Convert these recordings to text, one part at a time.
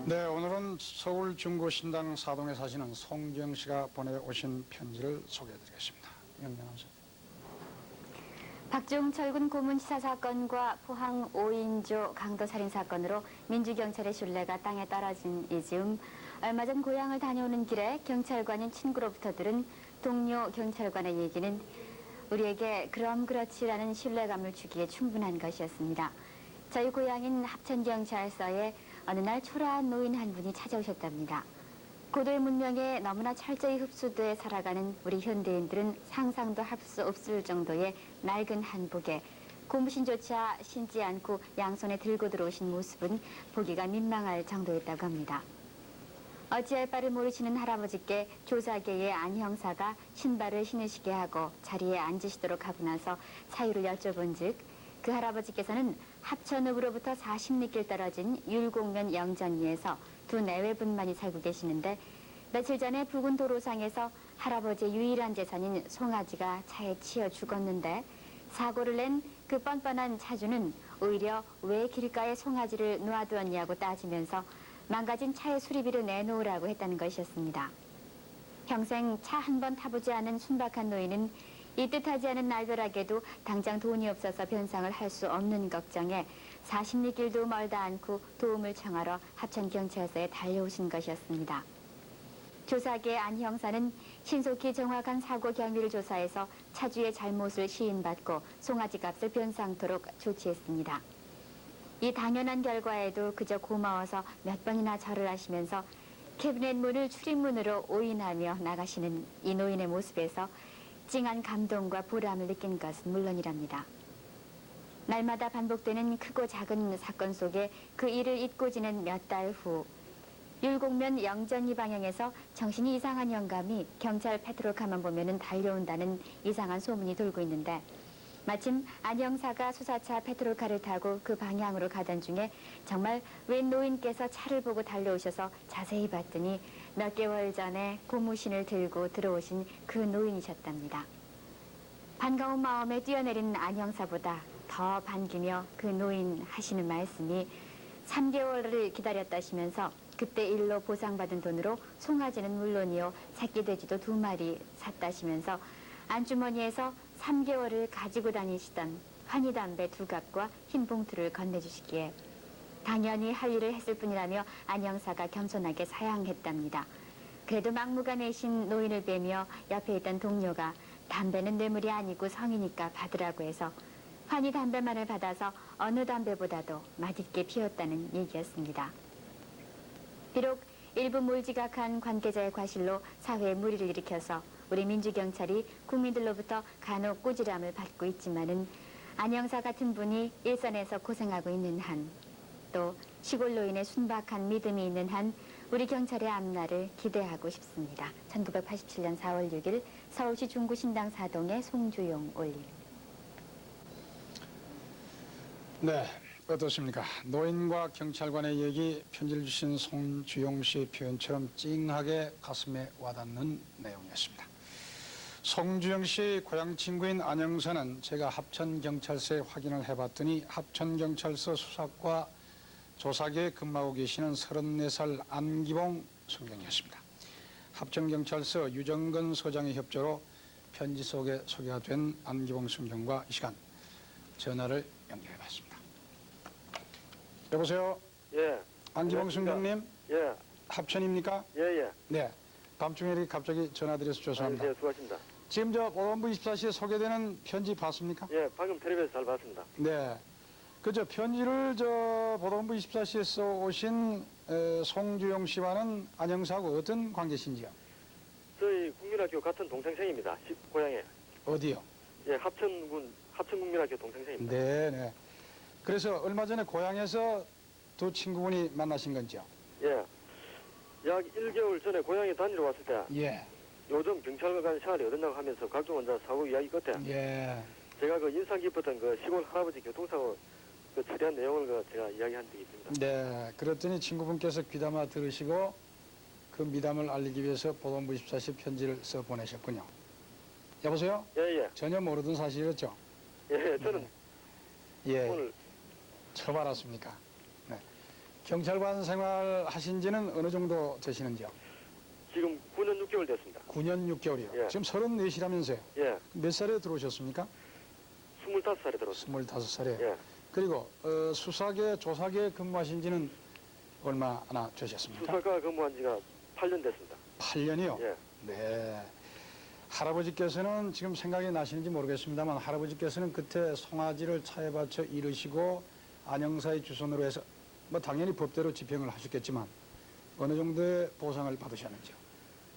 네, 오늘은 서울 중구신당 사동에 사시는 송주영 씨가 보내오신 편지를 소개해드리겠습니다. 영면하세요. 박중철군 고문치사 사건과 포항 5인조 강도살인 사건으로 민주경찰의 신뢰가 땅에 떨어진 이 즈음 얼마 전 고향을 다녀오는 길에 경찰관인 친구로부터 들은 동료 경찰관의 얘기는 우리에게 그럼 그렇지라는 신뢰감을 주기에 충분한 것이었습니다. 저희 고향인 합천경찰서에 어느 날 초라한 노인 한 분이 찾아오셨답니다. 고도의 문명에 너무나 철저히 흡수돼 살아가는 우리 현대인들은 상상도 할 수 없을 정도의 낡은 한복에 고무신조차 신지 않고 양손에 들고 들어오신 모습은 보기가 민망할 정도였다고 합니다. 어찌할 바를 모르시는 할아버지께 조사계의 안 형사가 신발을 신으시게 하고 자리에 앉으시도록 하고 나서 사유를 여쭤본 즉 그 할아버지께서는 합천읍으로부터 40리길 떨어진 율곡면 영전리에서 두 내외분만이 살고 계시는데 며칠 전에 부근 도로상에서 할아버지의 유일한 재산인 송아지가 차에 치여 죽었는데 사고를 낸 그 뻔뻔한 차주는 오히려 왜 길가에 송아지를 놓아두었냐고 따지면서 망가진 차의 수리비를 내놓으라고 했다는 것이었습니다. 평생 차 한 번 타보지 않은 순박한 노인은 이 뜻하지 않은 날벼락에도 당장 돈이 없어서 변상을 할 수 없는 걱정에 40리길도 멀다 않고 도움을 청하러 합천경찰서에 달려오신 것이었습니다. 조사계 안 형사는 신속히 정확한 사고 경위를 조사해서 차주의 잘못을 시인받고 송아지 값을 변상토록 조치했습니다. 이 당연한 결과에도 그저 고마워서 몇 번이나 절을 하시면서 캐비넷 문을 출입문으로 오인하며 나가시는 이 노인의 모습에서 찡한 감동과 보람을 느낀 것은 물론이랍니다. 날마다 반복되는 크고 작은 사건 속에 그 일을 잊고 지낸 몇 달 후 율곡면 영전리 방향에서 정신이 이상한 영감이 경찰 페트롤카만 보면은 달려온다는 이상한 소문이 돌고 있는데 마침 안 형사가 수사차 페트롤카를 타고 그 방향으로 가던 중에 정말 웬 노인께서 차를 보고 달려오셔서 자세히 봤더니 몇 개월 전에 고무신을 들고 들어오신 그 노인이셨답니다. 반가운 마음에 뛰어내린 안 형사보다 더 반기며 그 노인 하시는 말씀이 3개월을 기다렸다시면서 그때 일로 보상받은 돈으로 송아지는 물론이요 새끼 돼지도 2마리 샀다시면서 안주머니에서 3개월을 가지고 다니시던 환희담배 2갑과 흰 봉투를 건네주시기에 당연히 할 일을 했을 뿐이라며 안 형사가 겸손하게 사양했답니다. 그래도 막무가내신 노인을 뵈며 옆에 있던 동료가 담배는 뇌물이 아니고 성이니까 받으라고 해서 환희담배만을 받아서 어느 담배보다도 맛있게 피웠다는 얘기였습니다. 비록 일부 몰지각한 관계자의 과실로 사회에 무리를 일으켜서 우리 민주경찰이 국민들로부터 간혹 꾸지람을 받고 있지만은 안 형사 같은 분이 일선에서 고생하고 있는 한, 또 시골 노인의 순박한 믿음이 있는 한 우리 경찰의 앞날을 기대하고 싶습니다. 1987년 4월 6일 서울시 중구신당 사동의 송주용 올림. 네, 어떻습니까? 노인과 경찰관의 얘기 편지를 주신 송주용 씨의 표현처럼 찡하게 가슴에 와닿는 내용이었습니다. 송주영 씨 고향 친구인 안 형사는 제가 합천경찰서에 확인을 해봤더니 합천경찰서 수사과 조사계에 근무하고 계시는 34살 안기봉 순경이었습니다. 합천경찰서 유정근 소장의 협조로 편지 속에 소개가 된 안기봉 순경과 이 시간 전화를 연결해봤습니다. 여보세요? 예. 안기봉 순경님? 예. 합천입니까? 예. 네. 밤중에 이렇게 갑자기 전화드려서 죄송합니다. 예, 수고하십니다. 지금 저 보건부 24시에 소개되는 편지 봤습니까? 예, 방금 텔레비에서 잘 봤습니다. 네. 그저 편지를 저 보건부 24시에서 오신 송주영 씨와는 안 형사하고 어떤 관계신지요? 저희 국민학교 같은 동생생입니다. 고향에. 어디요? 예, 합천국민학교 동생생입니다. 네. 그래서 얼마 전에 고향에서 두 친구분이 만나신 건지요? 예. 약 1개월 전에 고향에 다니러 왔을 때 예. 요즘 경찰관 생활이 어떻냐고 하면서 각종 원자 사고 이야기 끝에 예. 제가 그 인상 깊었던 그 시골 할아버지 교통사고 그 처리한 내용을 그 제가 이야기한 적이 있습니다. 네. 그랬더니 친구분께서 귀담아 들으시고 그 미담을 알리기 위해서 보건부 24시 편지를 써 보내셨군요. 여보세요? 예. 전혀 모르던 사실이었죠? 예, 저는 예. 오늘 처음 알았습니까? 네. 경찰관 생활 하신 지는 어느 정도 되시는지요? 지금 9년 6개월 됐습니다. 9년 6개월이요. 예. 지금 34이라면서요. 예, 몇 살에 들어오셨습니까? 25살에 들었습니다. 25살에. 예, 그리고 수사계, 조사계 근무하신 지는 얼마나 되셨습니까? 수사과 근무한 지가 8년 됐습니다. 8년이요? 예, 네. 할아버지께서는 지금 생각이 나시는지 모르겠습니다만 할아버지께서는 그때 송아지를 차에 받쳐 이르시고 안영사의 주선으로 해서 뭐 당연히 법대로 집행을 하셨겠지만 어느 정도의 보상을 받으셨는지요?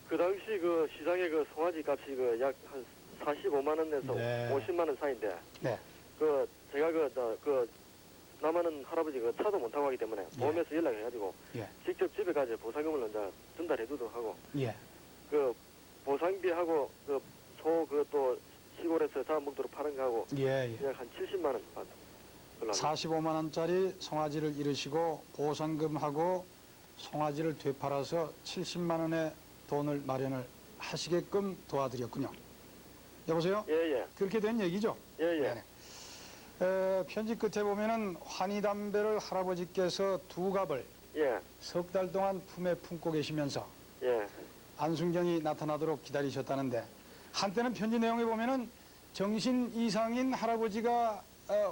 그 당시 그 시장의 그 송아지 값이 그 약 한 45만 원에서 네. 50만 원 사이인데 네. 그 제가 그 남아는 할아버지 그 차도 못 타고 하기 때문에 보험에서 연락해가지고 예. 직접 집에 가서 보상금을 이제 전달해주도록 하고 예. 그 보상비하고 그 소 그 또 시골에서 자원봉투로 파는 거하고 예. 예. 약 한 70만 원 받은 걸로 알고 45만 원짜리 송아지를 잃으시고 보상금하고 송아지를 되팔아서 70만 원의 돈을 마련을 하시게끔 도와드렸군요. 여보세요? 예예 그렇게 된 얘기죠? 예예 네네. 편지 끝에 보면은 환희담배를 할아버지께서 두 갑을 예 석 달 동안 품에 품고 계시면서 예 안순경이 나타나도록 기다리셨다는데 한때는 편지 내용에 보면은 정신 이상인 할아버지가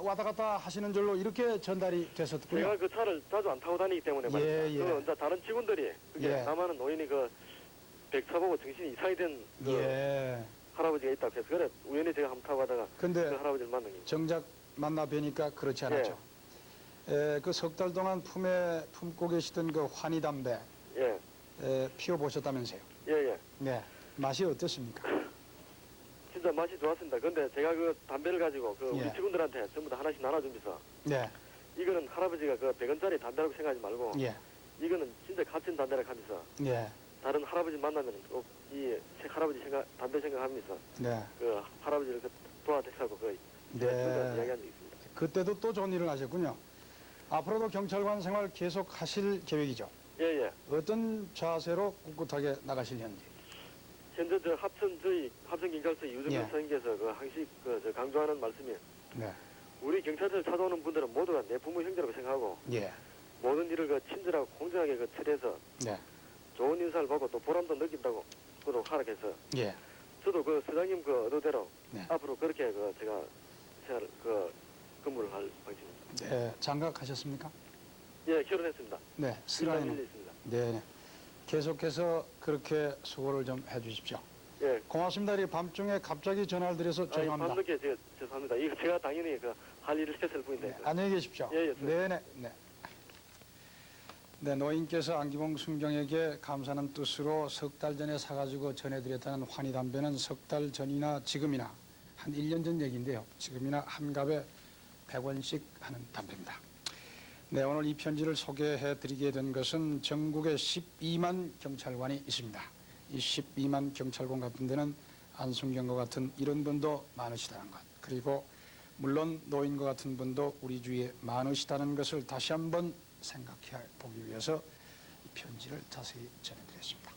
왔다 갔다 하시는 줄로 이렇게 전달이 됐었군요. 제가 그 차를 자주 안 타고 다니기 때문에 예, 말이죠. 예. 그 이제 다른 직원들이 그게 예. 남아는 노인이 그 백차 보고 정신이 이상이 된그 예. 할아버지가 있다고 해서 그래 우연히 제가 한번 타고 가다가 그 근데 할아버지를 만난 게 정작 만나 뵈니까 그렇지 않았죠. 그 석 달 동안 품에 품고 계시던 그 환희담배 피워보셨다면서요. 예예 네. 맛이 어떻습니까? 진짜 맛이 좋았습니다. 근데 제가 그 담배를 가지고 그 예. 우리 직원들한테 전부 다 하나씩 나눠주면서 네. 이거는 할아버지가 그 100원짜리 담배라고 생각하지 말고 예. 이거는 진짜 값진 담배라고 하면서 예. 다른 할아버지 만나면 꼭 이 할아버지 담배 생각하면서 네. 그 할아버지를 그 도와드리라고 그 네. 이야기한 적이 있습니다. 그때도 또 좋은 일을 하셨군요. 앞으로도 경찰관 생활 계속 하실 계획이죠. 예예. 어떤 자세로 꿋꿋하게 나가시려는지. 현재 합천경찰서 유정민 예. 선생님께서 그 항시 저 강조하는 말씀이 네. 우리 경찰서를 찾아오는 분들은 모두가 내 부모 형제라고 생각하고 예. 모든 일을 그 친절하고 공정하게 그 처리해서 네. 좋은 인사를 받고 또 보람도 느낀다고 그도 하락해서 예. 저도 그 서장님 그 의도대로 네. 앞으로 그렇게 그 제가 생활 그 근무를 할 방침입니다. 네. 장가가셨습니까? 예, 결혼했습니다. 네. 일남 슬라이는. 일녀 있습니다. 네. 계속해서 그렇게 수고를 좀 해주십시오. 예. 고맙습니다. 이 밤중에 갑자기 전화를 드려서 죄송합니다. 밤늦게 제가 죄송합니다. 이거 제가 당연히 그 할 일을 했을 뿐인데. 네, 안녕히 계십시오. 예, 예, 네네. 네. 네, 노인께서 안기봉 순경에게 감사하는 뜻으로 석 달 전에 사가지고 전해드렸다는 환희담배는 석 달 전이나 지금이나 한 1년 전 얘기인데요. 지금이나 한 갑에 100원씩 하는 담배입니다. 네, 오늘 이 편지를 소개해드리게 된 것은 전국에 12만 경찰관이 있습니다. 이 12만 경찰관 같은 데는 안순경과 같은 이런 분도 많으시다는 것. 그리고 물론 노인과 같은 분도 우리 주위에 많으시다는 것을 다시 한번 생각해 보기 위해서 이 편지를 자세히 전해드렸습니다.